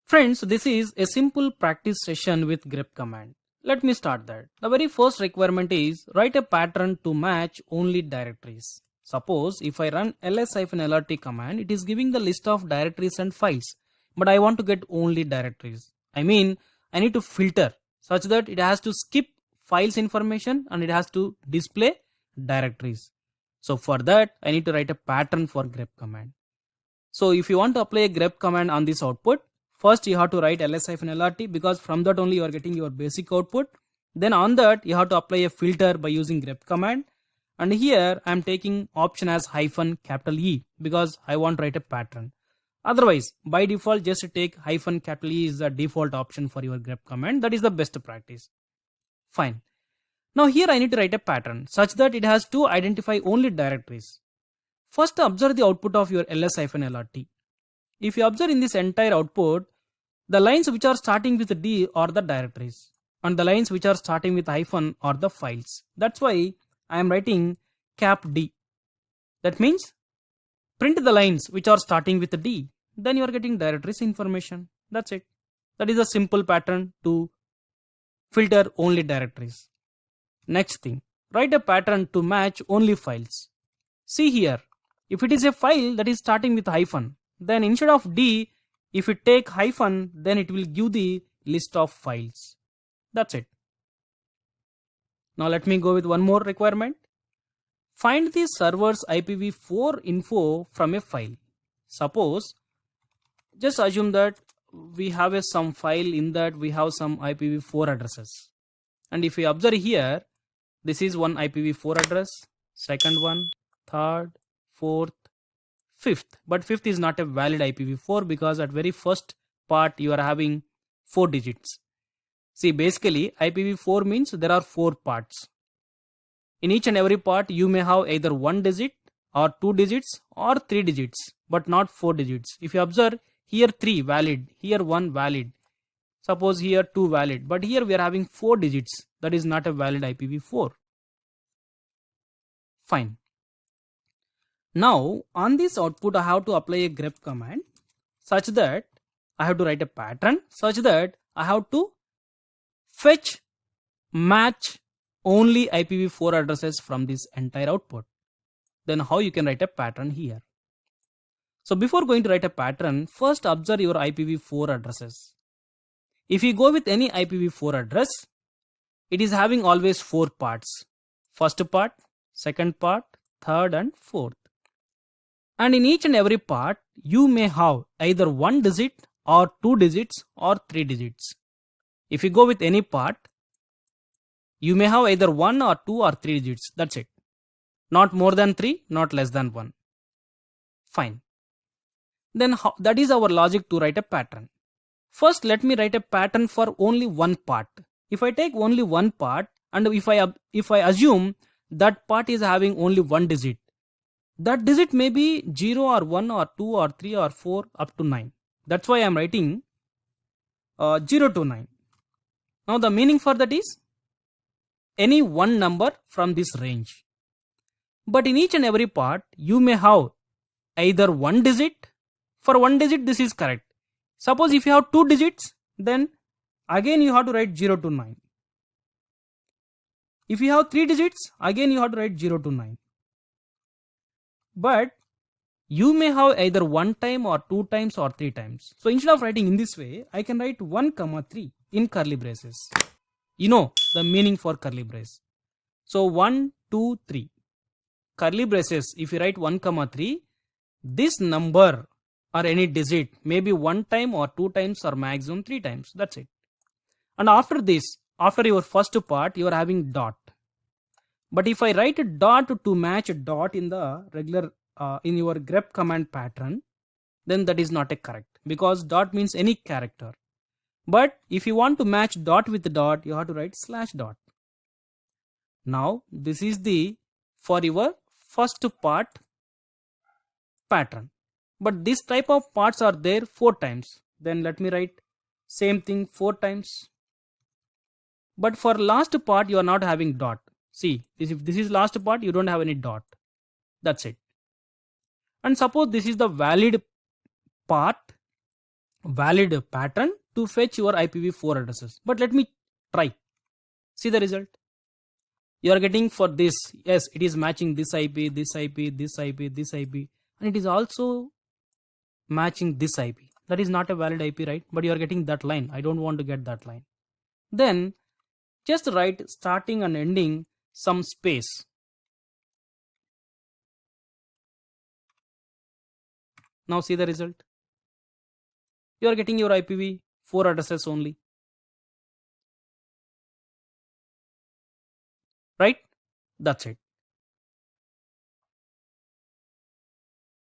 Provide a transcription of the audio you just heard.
Friends, this is a simple practice session with grep command. Let me start that. The very first requirement is write a pattern to match only directories. Suppose if I run ls-lrt command, it is giving the list of directories and files, but I want to get only directories. I mean, I need to filter such that it has to skip files information and it has to display directories. So for that, I need to write a pattern for grep command. So if you want to apply a grep command on this output, first you have to write ls-lrt because from that only you are getting your basic output. Then on that you have to apply a filter by using grep command. And here I am taking option as -E because I want to write a pattern. Otherwise, by default just take -E is the default option for your grep command. That is the best practice. Fine. Now here I need to write a pattern such that it has to identify only directories. First observe the output of your ls-lrt. If you observe in this entire output, the lines which are starting with D are the directories and the lines which are starting with hyphen are the files. That's why I am writing cap D. That means print the lines which are starting with D, then you are getting directories information. That's it. That is a simple pattern to filter only directories. Next thing, write a pattern to match only files. See here, if it is a file that is starting with hyphen, then instead of D, if you take hyphen, then it will give the list of files. That's it. Now let me go with one more requirement. Find the server's IPv4 info from a file. Suppose, just assume that we have some file in that we have some IPv4 addresses. And if we observe here, this is one IPv4 address, second one, third, fourth, fifth. But fifth is not a valid IPv4 because at very first part you are having 4 digits. See, basically IPv4 means there are 4 parts. In each and every part you may have either 1 digit or 2 digits or 3 digits, but not 4 digits. If you observe here 3 valid, here 1 valid, suppose here 2 valid, but here we are having 4 digits. That is not a valid IPv4. Fine. Now on this output I have to apply a grep command such that I have to write a pattern such that I have to fetch match only IPv4 addresses from this entire output. Then how you can write a pattern here. So before going to write a pattern, first observe your IPv4 addresses. If you go with any IPv4 address, it is having always 4 parts. First part, second part, third and fourth. And in each and every part, you may have either 1 digit or 2 digits or 3 digits. If you go with any part, you may have either 1 or 2 or 3 digits. That's it. Not more than 3, not less than 1. Fine. Then that is our logic to write a pattern. First, let me write a pattern for only one part. If I take only one part and if I assume that part is having only 1 digit, that digit may be 0 or 1 or 2 or 3 or 4 up to 9. That's why I am writing 0 to 9. Now the meaning for that is any one number from this range. But in each and every part, you may have either 1 digit. For 1 digit, this is correct. Suppose if you have 2 digits, then again you have to write 0 to 9. If you have 3 digits, again you have to write 0 to 9. But you may have either 1 time or 2 times or 3 times. So instead of writing in this way, I can write 1, 3 in curly braces. You know the meaning for curly brace. So 1, 2, 3. Curly braces, if you write 1, 3, this number or any digit may be 1 time or 2 times or maximum 3 times. That's it. And after this, after your first part, you are having dot. But if I write a dot to match a dot in the regular in your grep command pattern, then that is not a correct because dot means any character. But if you want to match dot with dot, you have to write /dot. Now this is the for your first part pattern. But this type of parts are there 4 times. Then let me write same thing 4 times. But for last part you are not having dot. See, if this is last part, you don't have any dot. That's it. And suppose this is the valid part valid pattern to fetch your IPv4 addresses. But let me try. See the result. You are getting for this. Yes, it is matching this IP, this IP, this IP, this IP, and it is also matching this IP. That is not a valid IP, right? But you are getting that line. I don't want to get that line. Then just write starting and ending some space. Now see the result. You are getting your IPv4 addresses only. Right? That's it.